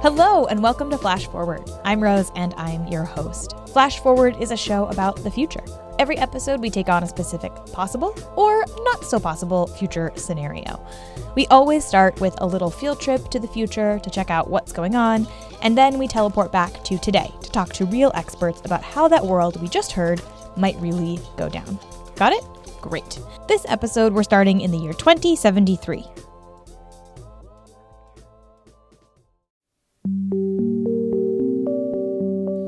Hello and welcome to Flash Forward. I'm Rose and I'm your host. Flash Forward is a show about the future. Every episode we take on a specific possible or not so possible future scenario. We always start with a little field trip to the future to check out what's going on, and then we teleport back to today to talk to real experts about how that world we just heard might really go down. Got it? Great. This episode we're starting in the year 2073.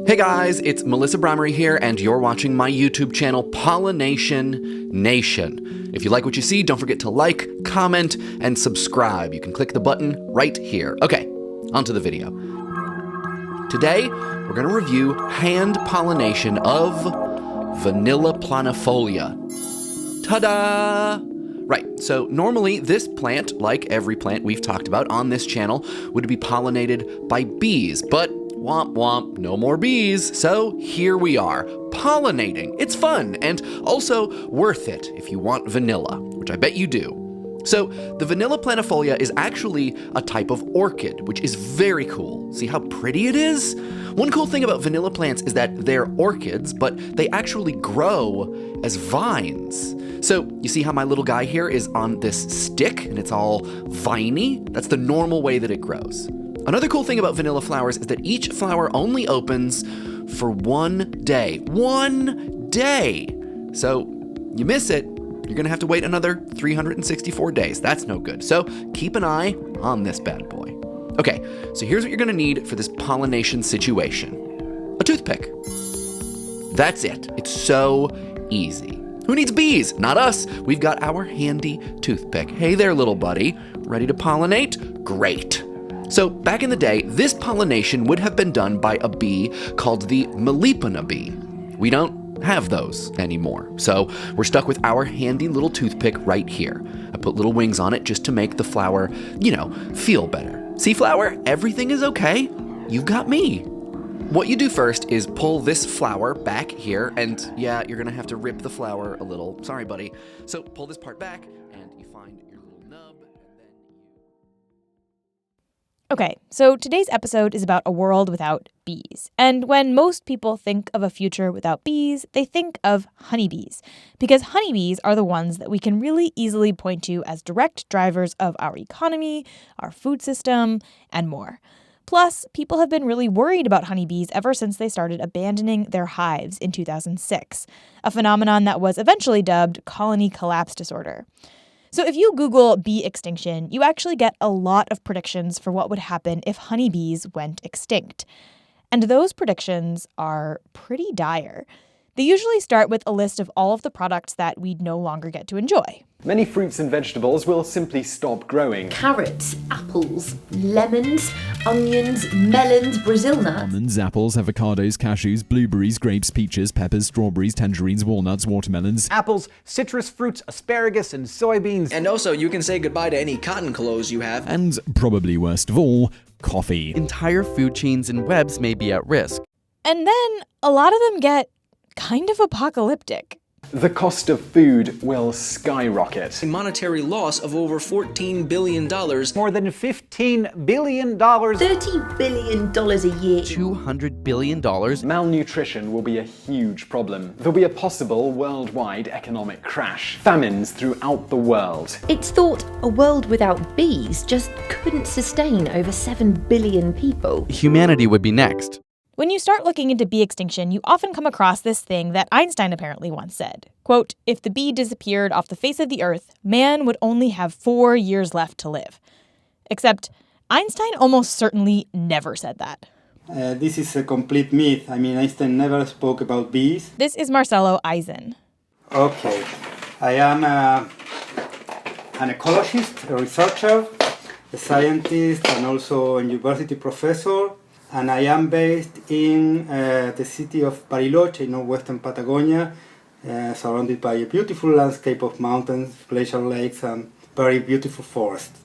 Hey guys, it's Melissa Bramery here, and you're watching my YouTube channel, Pollination Nation. If you like what you see, don't forget to like, comment, and subscribe. You can click the button right here. Okay, onto the video. Today, we're going to review hand pollination of Vanilla planifolia. Ta-da! Right, so normally this plant, like every plant we've talked about on this channel, would be pollinated by bees, but womp womp, no more bees. So here we are, pollinating. It's fun and also worth it if you want vanilla, which I bet you do. So the Vanilla planifolia is actually a type of orchid, which is very cool. See how pretty it is? One cool thing about vanilla plants is that they're orchids, but they actually grow as vines. So you see how my little guy here is on this stick and it's all viney? That's the normal way that it grows. Another cool thing about vanilla flowers is that each flower only opens for 1 day. 1 day! So you miss it, you're gonna have to wait another 364 days. That's no good. So keep an eye on this bad boy. Okay, so here's what you're gonna need for this pollination situation. A toothpick. That's it. It's so easy. Who needs bees? Not us. We've got our handy toothpick. Hey there, little buddy. Ready to pollinate? Great. So back in the day, this pollination would have been done by a bee called the Melipona bee. We don't have those anymore, so we're stuck with our handy little toothpick right here. I put little wings on it just to make the flower, feel better. See, flower, everything is okay. You've got me. What you do first is pull this flower back here, and yeah, you're gonna have to rip the flower a little. Sorry, buddy. So pull this part back, and you find your little nub, and then Okay, so today's episode is about a world without bees. And when most people think of a future without bees, they think of honeybees. Because honeybees are the ones that we can really easily point to as direct drivers of our economy, our food system, and more. Plus, people have been really worried about honeybees ever since they started abandoning their hives in 2006, a phenomenon that was eventually dubbed colony collapse disorder. So if you Google bee extinction, you actually get a lot of predictions for what would happen if honeybees went extinct. And those predictions are pretty dire. They usually start with a list of all of the products that we'd no longer get to enjoy. Many fruits and vegetables will simply stop growing. Carrots, apples, lemons, onions, melons, Brazil nuts. Almonds, apples, avocados, cashews, blueberries, grapes, peaches, peppers, strawberries, tangerines, walnuts, watermelons. Apples, citrus fruits, asparagus, and soybeans. And also, you can say goodbye to any cotton clothes you have. And probably worst of all, coffee. Entire food chains and webs may be at risk. And then a lot of them get kind of apocalyptic. The cost of food will skyrocket. A monetary loss of over $14 billion. More than $15 billion. $30 billion a year. $200 billion. Malnutrition will be a huge problem. There'll be a possible worldwide economic crash. Famines throughout the world. It's thought a world without bees just couldn't sustain over 7 billion people. Humanity would be next. When you start looking into bee extinction, you often come across this thing that Einstein apparently once said. Quote, if the bee disappeared off the face of the earth, man would only have 4 years left to live. Except Einstein almost certainly never said that. This is a complete myth. I mean, Einstein never spoke about bees. This is Marcelo Eisen. Okay. I am an ecologist, a researcher, a scientist, and also a university professor. And I am based in the city of Bariloche, in northwestern Patagonia, surrounded by a beautiful landscape of mountains, glacial lakes, and very beautiful forests.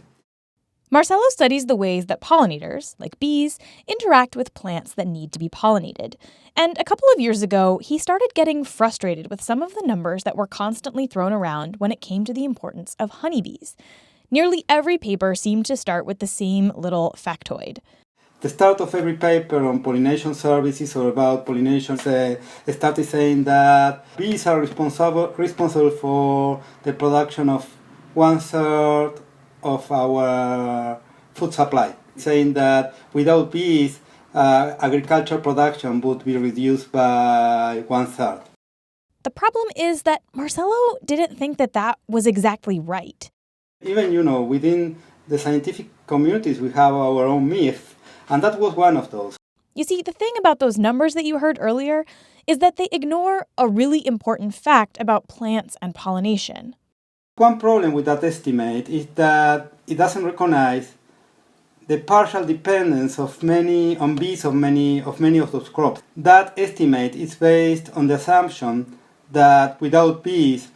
Marcelo studies the ways that pollinators, like bees, interact with plants that need to be pollinated. And a couple of years ago, he started getting frustrated with some of the numbers that were constantly thrown around when it came to the importance of honeybees. Nearly every paper seemed to start with the same little factoid. The start of every paper on pollination services or about pollination started saying that bees are responsible for the production of 1/3 of our food supply, saying that without bees, agriculture production would be reduced by 1/3. The problem is that Marcelo didn't think that that was exactly right. Even, within the scientific communities, we have our own myths. And that was one of those. You see, the thing about those numbers that you heard earlier is that they ignore a really important fact about plants and pollination. One problem with that estimate is that it doesn't recognize the partial dependence on bees of many of those crops. That estimate is based on the assumption that without bees,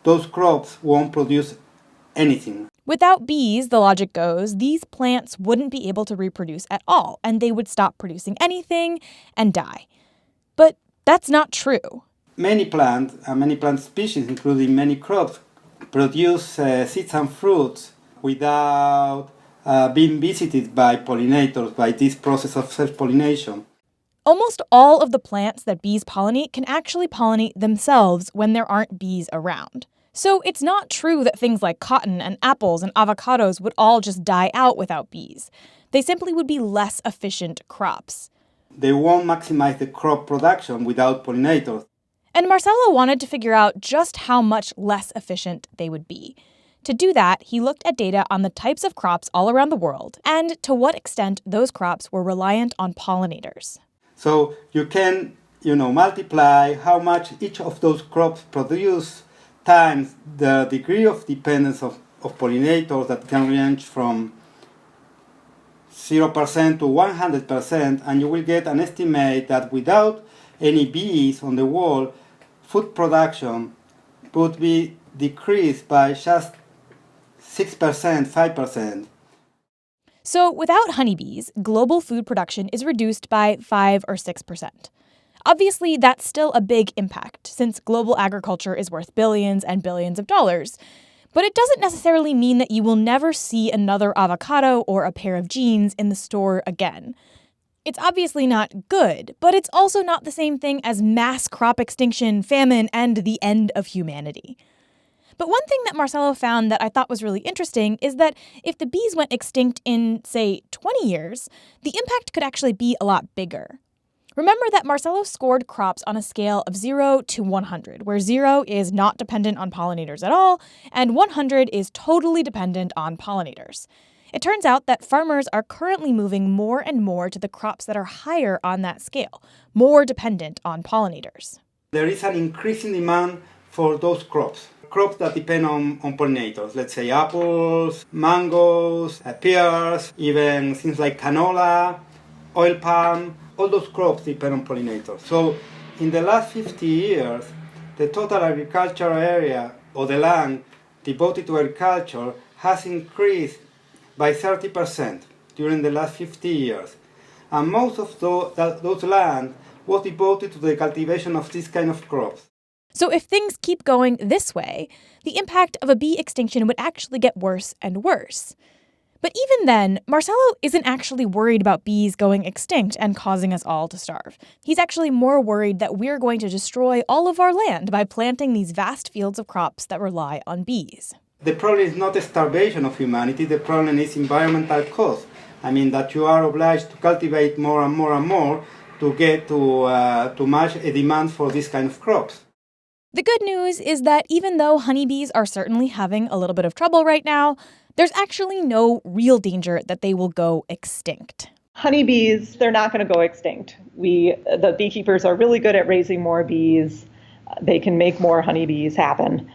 those crops won't produce anything. Without bees, the logic goes, these plants wouldn't be able to reproduce at all, and they would stop producing anything and die. But that's not true. Many plant species, including many crops, produce seeds and fruits without being visited by pollinators, by this process of self-pollination. Almost all of the plants that bees pollinate can actually pollinate themselves when there aren't bees around. So it's not true that things like cotton and apples and avocados would all just die out without bees. They simply would be less efficient crops. They won't maximize the crop production without pollinators. And Marcelo wanted to figure out just how much less efficient they would be. To do that, he looked at data on the types of crops all around the world and to what extent those crops were reliant on pollinators. So you can, multiply how much each of those crops produce times the degree of dependence of pollinators that can range from 0% to 100%, and you will get an estimate that without any bees on the world, food production would be decreased by just 6%, 5%. So without honeybees, global food production is reduced by 5 or 6%. Obviously, that's still a big impact, since global agriculture is worth billions and billions of dollars. But it doesn't necessarily mean that you will never see another avocado or a pair of jeans in the store again. It's obviously not good, but it's also not the same thing as mass crop extinction, famine, and the end of humanity. But one thing that Marcelo found that I thought was really interesting is that if the bees went extinct in, say, 20 years, the impact could actually be a lot bigger. Remember that Marcelo scored crops on a scale of 0 to 100, where 0 is not dependent on pollinators at all, and 100 is totally dependent on pollinators. It turns out that farmers are currently moving more and more to the crops that are higher on that scale, more dependent on pollinators. There is an increasing demand for those crops that depend on pollinators. Let's say apples, mangoes, pears, even things like canola, oil palm. All those crops depend on pollinators. So in the last 50 years, the total agricultural area or the land devoted to agriculture has increased by 30% during the last 50 years. And most of those land was devoted to the cultivation of this kind of crops. So if things keep going this way, the impact of a bee extinction would actually get worse and worse. But even then, Marcelo isn't actually worried about bees going extinct and causing us all to starve. He's actually more worried that we're going to destroy all of our land by planting these vast fields of crops that rely on bees. The problem is not the starvation of humanity, the problem is environmental cost. I mean that you are obliged to cultivate more and more and more to get to match a demand for this kind of crops. The good news is that even though honeybees are certainly having a little bit of trouble right now, there's actually no real danger that they will go extinct. Honeybees, they're not going to go extinct. The beekeepers are really good at raising more bees. They can make more honeybees happen.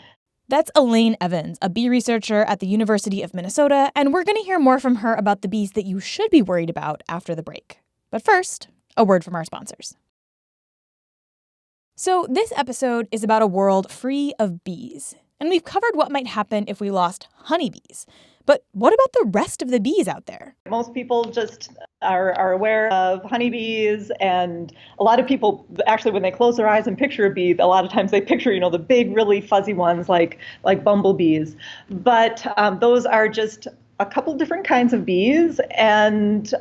That's Elaine Evans, a bee researcher at the University of Minnesota, and we're going to hear more from her about the bees that you should be worried about after the break. But first, a word from our sponsors. So this episode is about a world free of bees. And we've covered what might happen if we lost honeybees. But what about the rest of the bees out there? Most people just are aware of honeybees, and a lot of people, actually, when they close their eyes and picture a bee, a lot of times they picture, the big, really fuzzy ones like bumblebees. But those are just a couple different kinds of bees and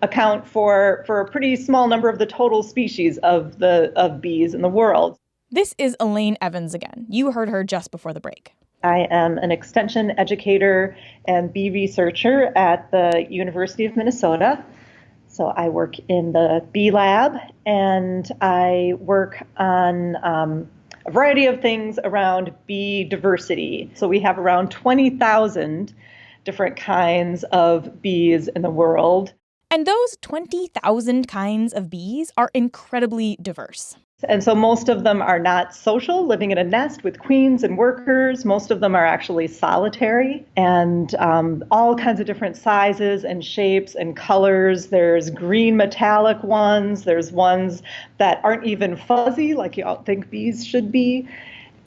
account for a pretty small number of the total species of bees in the world. This is Elaine Evans again. You heard her just before the break. I am an extension educator and bee researcher at the University of Minnesota. So I work in the bee lab, and I work on a variety of things around bee diversity. So we have around 20,000 different kinds of bees in the world. And those 20,000 kinds of bees are incredibly diverse. And so most of them are not social, living in a nest with queens and workers. Most of them are actually solitary, and all kinds of different sizes and shapes and colors. There's green metallic ones. There's ones that aren't even fuzzy, like you think bees should be.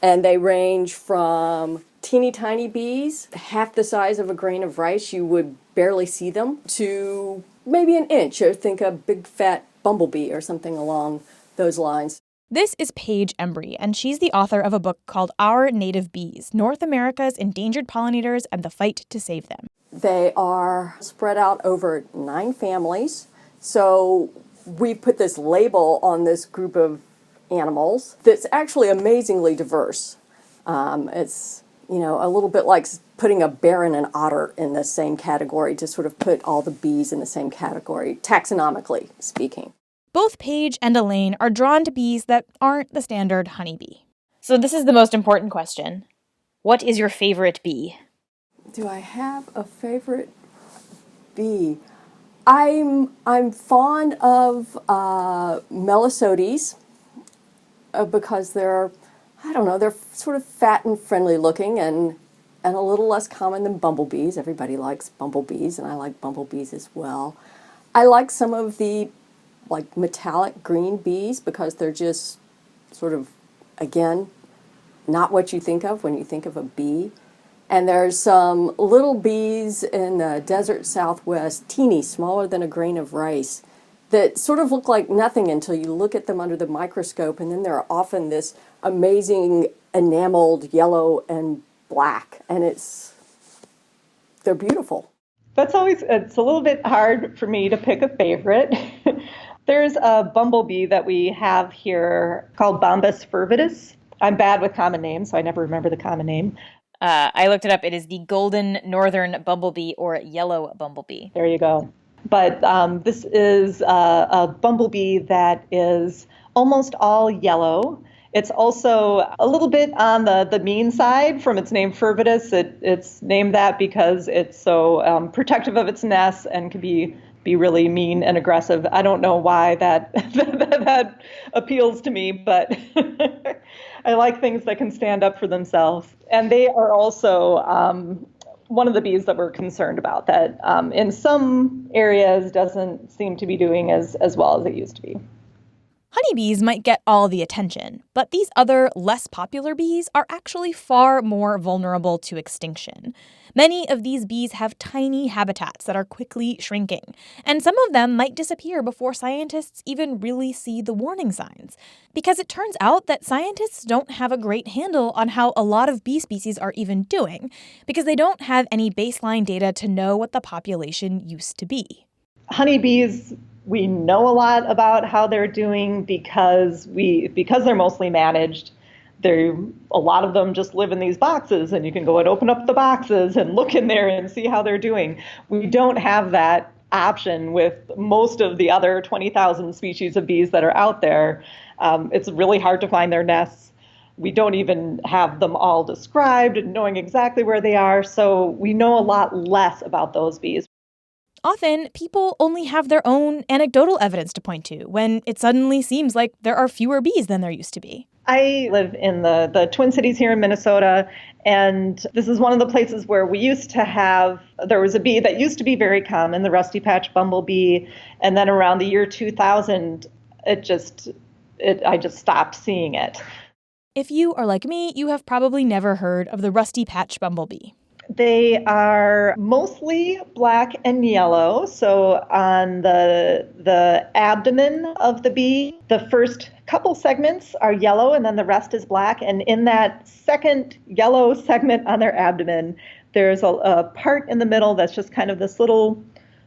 And they range from teeny tiny bees, half the size of a grain of rice, you would barely see them, to maybe an inch, or think a big fat bumblebee or something along those lines. This is Paige Embry, and she's the author of a book called Our Native Bees, North America's Endangered Pollinators and the Fight to Save Them. They are spread out over 9 families. So we put this label on this group of animals that's actually amazingly diverse. It's, a little bit like putting a bear and an otter in the same category, to sort of put all the bees in the same category, taxonomically speaking. Both Paige and Elaine are drawn to bees that aren't the standard honeybee. So this is the most important question. What is your favorite bee? Do I have a favorite bee? I'm fond of Melisodes because they're sort of fat and friendly looking and a little less common than bumblebees. Everybody likes bumblebees, and I like bumblebees as well. I like some of the metallic green bees because they're just sort of, again, not what you think of when you think of a bee. And there's some little bees in the desert Southwest, teeny, smaller than a grain of rice, that sort of look like nothing until you look at them under the microscope, and then they're often this amazing enameled yellow and black, and they're beautiful. It's a little bit hard for me to pick a favorite. There's a bumblebee that we have here called Bombus fervidus. I'm bad with common names, so I never remember the common name. I looked it up. It is the golden northern bumblebee, or yellow bumblebee. There you go. But this is a bumblebee that is almost all yellow. It's also a little bit on the mean side from its name fervidus. It's named that because it's so protective of its nest and can be really mean and aggressive. I don't know why that appeals to me, but I like things that can stand up for themselves. And they are also one of the bees that we're concerned about, that in some areas doesn't seem to be doing as well as it used to be. Honeybees might get all the attention, but these other, less popular bees are actually far more vulnerable to extinction. Many of these bees have tiny habitats that are quickly shrinking, and some of them might disappear before scientists even really see the warning signs. Because it turns out that scientists don't have a great handle on how a lot of bee species are even doing, because they don't have any baseline data to know what the population used to be. Honeybees, we know a lot about how they're doing because they're mostly managed. A lot of them just live in these boxes, and you can go and open up the boxes and look in there and see how they're doing. We don't have that option with most of the other 20,000 species of bees that are out there. It's really hard to find their nests. We don't even have them all described and knowing exactly where they are, so we know a lot less about those bees. Often, people only have their own anecdotal evidence to point to when it suddenly seems like there are fewer bees than there used to be. I live in the Twin Cities here in Minnesota, and this is one of the places where there was a bee that used to be very common, the rusty patch bumblebee, and then around the year 2000, I just stopped seeing it. If you are like me, you have probably never heard of the rusty patch bumblebee. They are mostly black and yellow. So on the abdomen of the bee, the first couple segments are yellow and then the rest is black. And in that second yellow segment on their abdomen, There's a part in the middle that's just kind of this little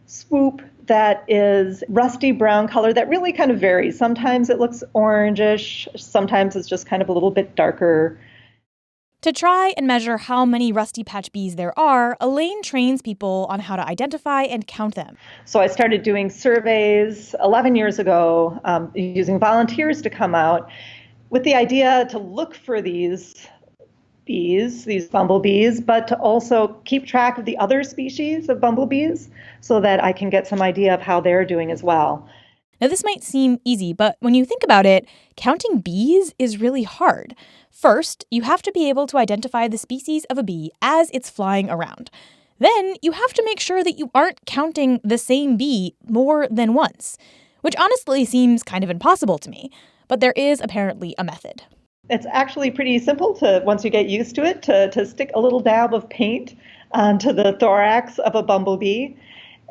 swoop that is rusty brown color that really kind of varies. Sometimes it looks orangish, sometimes it's just kind of a little bit darker. To try and measure how many rusty patch bees there are, Elaine trains people on how to identify and count them. So I started doing surveys 11 years ago, using volunteers to come out with the idea to look for these bees, these bumblebees, but to also keep track of the other species of bumblebees so that I can get some idea of how they're doing as well. Now, this might seem easy, but when you think about it, counting bees is really hard. First, you have to be able to identify the species of a bee as it's flying around. Then, you have to make sure that you aren't counting the same bee more than once, which honestly seems kind of impossible to me, but there is apparently a method. It's actually pretty simple to, once you get used to it, to stick a little dab of paint onto the thorax of a bumblebee.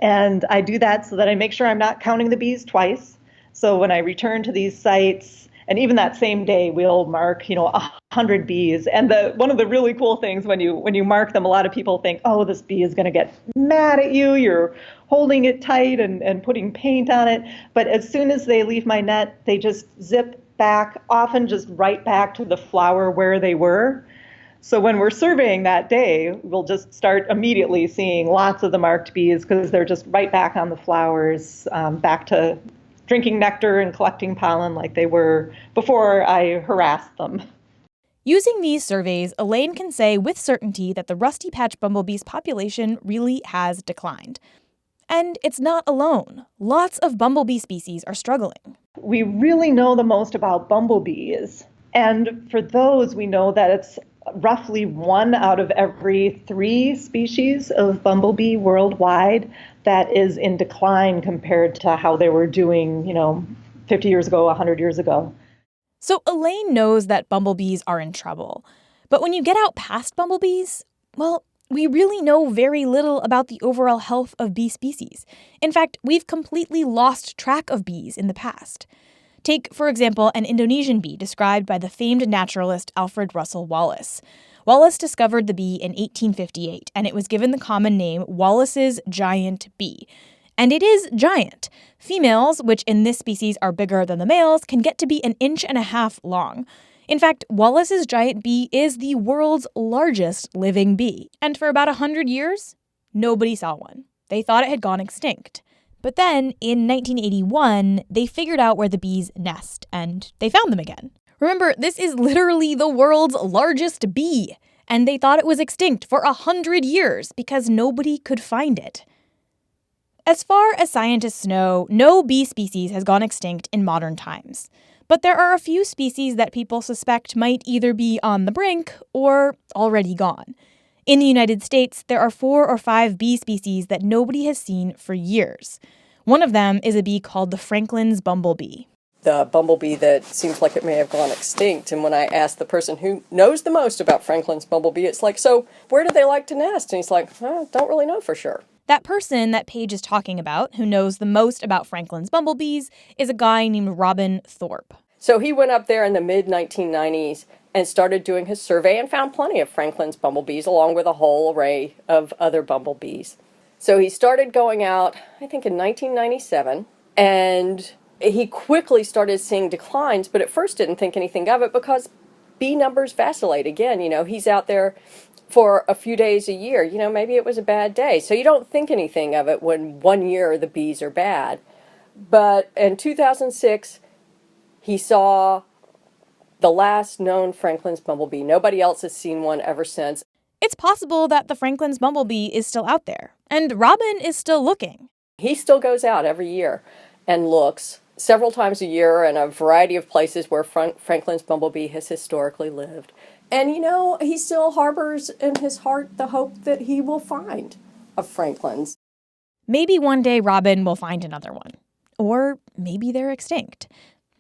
And I do that so that I make sure I'm not counting the bees twice. So when I return to these sites, and even that same day, we'll mark, 100 bees. And one of the really cool things when you mark them, a lot of people think, oh, this bee is going to get mad at you. You're holding it tight and putting paint on it. But as soon as they leave my net, they just zip back, often just right back to the flower where they were. So when we're surveying that day, we'll just start immediately seeing lots of the marked bees because they're just right back on the flowers, back to drinking nectar and collecting pollen like they were before I harassed them. Using these surveys, Elaine can say with certainty that the rusty patch bumblebee's population really has declined. And it's not alone. Lots of bumblebee species are struggling. We really know the most about bumblebees. And for those, we know that it's roughly 1 out of every 3 species of bumblebee worldwide that is in decline compared to how they were doing, 50 years ago, 100 years ago. So Elaine knows that bumblebees are in trouble. But when you get out past bumblebees, well, we really know very little about the overall health of bee species. In fact, we've completely lost track of bees in the past. Take, for example, an Indonesian bee described by the famed naturalist Alfred Russel Wallace. Wallace discovered the bee in 1858, and it was given the common name Wallace's giant bee. And it is giant. Females, which in this species are bigger than the males, can get to be 1.5 inches long. In fact, Wallace's giant bee is the world's largest living bee. And for about 100 years, nobody saw one. They thought it had gone extinct. But then, in 1981, they figured out where the bees nest, and they found them again. Remember, this is literally the world's largest bee, and they thought it was extinct for 100 years because nobody could find it. As far as scientists know, no bee species has gone extinct in modern times. But there are a few species that people suspect might either be on the brink or already gone. In the United States, there are 4 or 5 bee species that nobody has seen for years. One of them is a bee called the Franklin's bumblebee. The bumblebee that seems like it may have gone extinct. And when I asked the person who knows the most about Franklin's bumblebee, it's like, so where do they like to nest? And he's like, don't really know for sure. That person that Paige is talking about, who knows the most about Franklin's bumblebees, is a guy named Robin Thorpe. So he went up there in the mid-1990s and started doing his survey and found plenty of Franklin's bumblebees, along with a whole array of other bumblebees. So he started going out, I think in 1997, and he quickly started seeing declines, but at first didn't think anything of it because bee numbers vacillate. Again, he's out there for a few days a year. Maybe it was a bad day. So you don't think anything of it when 1 year the bees are bad. But in 2006, he saw the last known Franklin's bumblebee. Nobody else has seen one ever since. It's possible that the Franklin's bumblebee is still out there, and Robin is still looking. He still goes out every year and looks several times a year in a variety of places where Franklin's bumblebee has historically lived. And, he still harbors in his heart the hope that he will find a Franklin's. Maybe one day Robin will find another one. Or maybe they're extinct.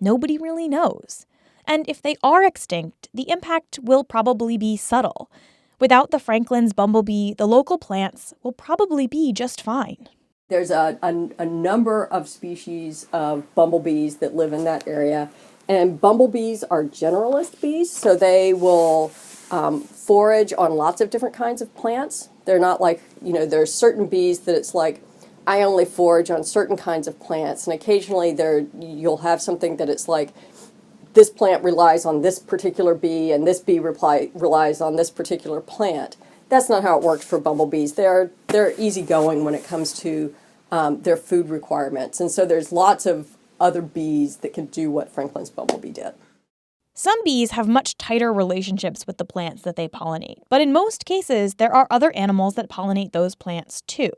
Nobody really knows. And if they are extinct, the impact will probably be subtle. Without the Franklin's bumblebee, the local plants will probably be just fine. There's a number of species of bumblebees that live in that area. And bumblebees are generalist bees, so they will forage on lots of different kinds of plants. They're not like, there's certain bees that it's like, I only forage on certain kinds of plants, and occasionally you'll have something that it's like, this plant relies on this particular bee, and this bee relies on this particular plant. That's not how it works for bumblebees. They're easygoing when it comes to their food requirements, and so there's lots of other bees that can do what Franklin's bumblebee did. Some bees have much tighter relationships with the plants that they pollinate, but in most cases, there are other animals that pollinate those plants too.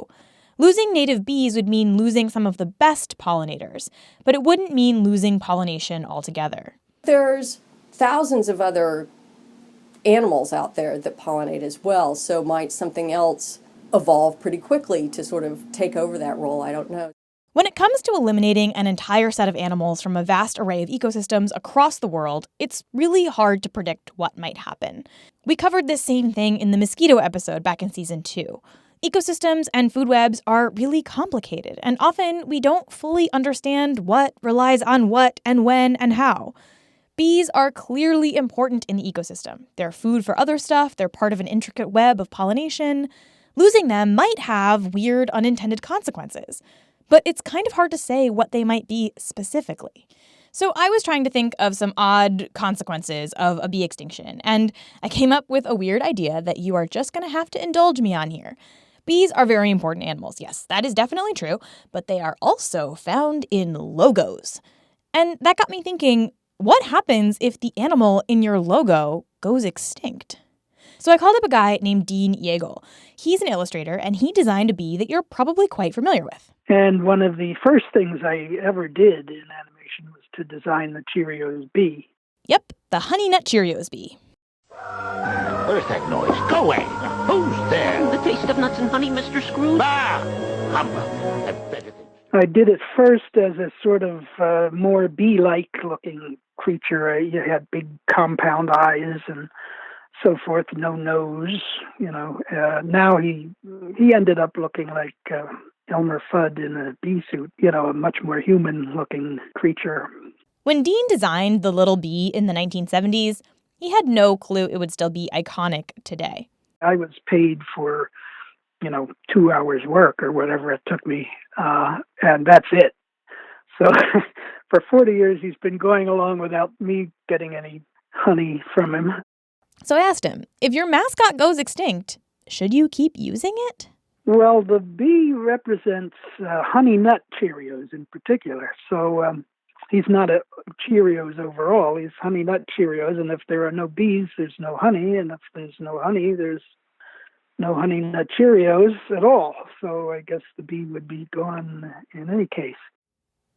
Losing native bees would mean losing some of the best pollinators, but it wouldn't mean losing pollination altogether. There's thousands of other animals out there that pollinate as well, so might something else evolve pretty quickly to sort of take over that role? I don't know. When it comes to eliminating an entire set of animals from a vast array of ecosystems across the world, it's really hard to predict what might happen. We covered this same thing in the mosquito episode back in season 2. Ecosystems and food webs are really complicated, and often we don't fully understand what relies on what and when and how. Bees are clearly important in the ecosystem. They're food for other stuff, they're part of an intricate web of pollination. Losing them might have weird unintended consequences. But it's kind of hard to say what they might be specifically. So I was trying to think of some odd consequences of a bee extinction, and I came up with a weird idea that you are just going to have to indulge me on here. Bees are very important animals, yes, that is definitely true, but they are also found in logos. And that got me thinking, what happens if the animal in your logo goes extinct? So I called up a guy named Dean Yeagle. He's an illustrator, and he designed a bee that you're probably quite familiar with. And one of the first things I ever did in animation was to design the Cheerios bee. Yep, the Honey Nut Cheerios bee. Where's that noise? Go away! Who's there? The taste of nuts and honey, Mr. Scrooge. Ah! Humbug! I've better things. I did it first as a sort of more bee-like looking creature. You had big compound eyes and so forth, no nose, now he ended up looking like Elmer Fudd in a bee suit, a much more human-looking creature. When Dean designed the little bee in the 1970s, he had no clue it would still be iconic today. I was paid for, 2 hours work or whatever it took me, and that's it. So for 40 years, he's been going along without me getting any honey from him. So I asked him, if your mascot goes extinct, should you keep using it? Well, the bee represents Honey Nut Cheerios in particular. So he's not a Cheerios overall. He's Honey Nut Cheerios. And if there are no bees, there's no honey. And if there's no honey, there's no Honey Nut Cheerios at all. So I guess the bee would be gone in any case.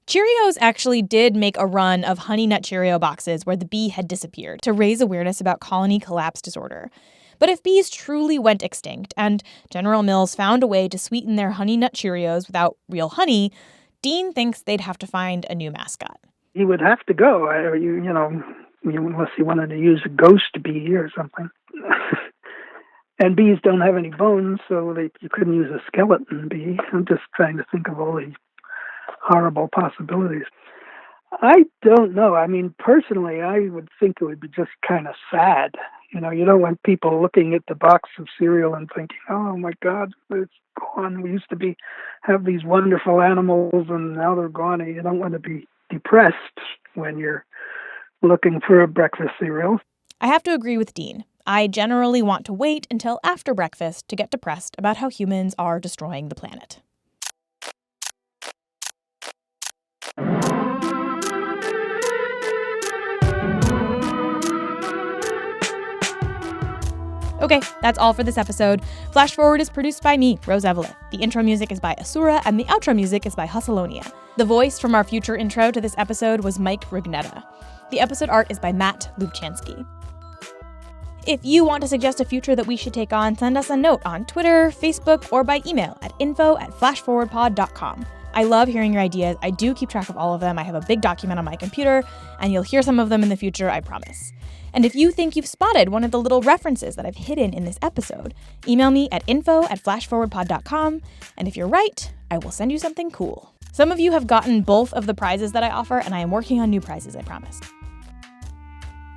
Cheerios actually did make a run of Honey Nut Cheerio boxes where the bee had disappeared to raise awareness about colony collapse disorder. But if bees truly went extinct and General Mills found a way to sweeten their Honey Nut Cheerios without real honey, Dean thinks they'd have to find a new mascot. He would have to go, unless he wanted to use a ghost bee or something. And bees don't have any bones, so you couldn't use a skeleton bee. I'm just trying to think of all these horrible possibilities. I don't know. I mean, personally, I would think it would be just kind of sad. You don't want people looking at the box of cereal and thinking, oh my God, it's gone. We used to have these wonderful animals and now they're gone. You don't want to be depressed when you're looking for a breakfast cereal. I have to agree with Dean. I generally want to wait until after breakfast to get depressed about how humans are destroying the planet. Okay, that's all for this episode. Flash Forward is produced by me, Rose Eveleth. The intro music is by Asura, and the outro music is by Hustalonia. The voice from our future intro to this episode was Mike Rugnetta. The episode art is by Matt Lubchansky. If you want to suggest a future that we should take on, send us a note on Twitter, Facebook, or by email at info@flashforwardpod.com. I love hearing your ideas. I do keep track of all of them. I have a big document on my computer, and you'll hear some of them in the future, I promise. And if you think you've spotted one of the little references that I've hidden in this episode, email me at info@flashforwardpod.com, and if you're right, I will send you something cool. Some of you have gotten both of the prizes that I offer, and I am working on new prizes, I promise.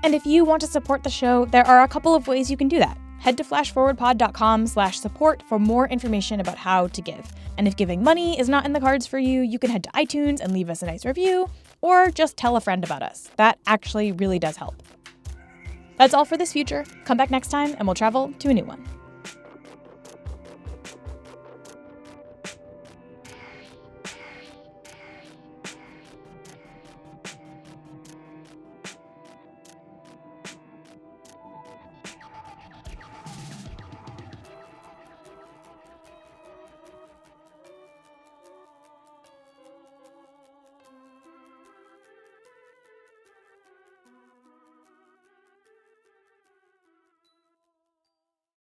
And if you want to support the show, there are a couple of ways you can do that. Head to flashforwardpod.com/support for more information about how to give. And if giving money is not in the cards for you, you can head to iTunes and leave us a nice review, or just tell a friend about us. That actually really does help. That's all for this future. Come back next time and we'll travel to a new one.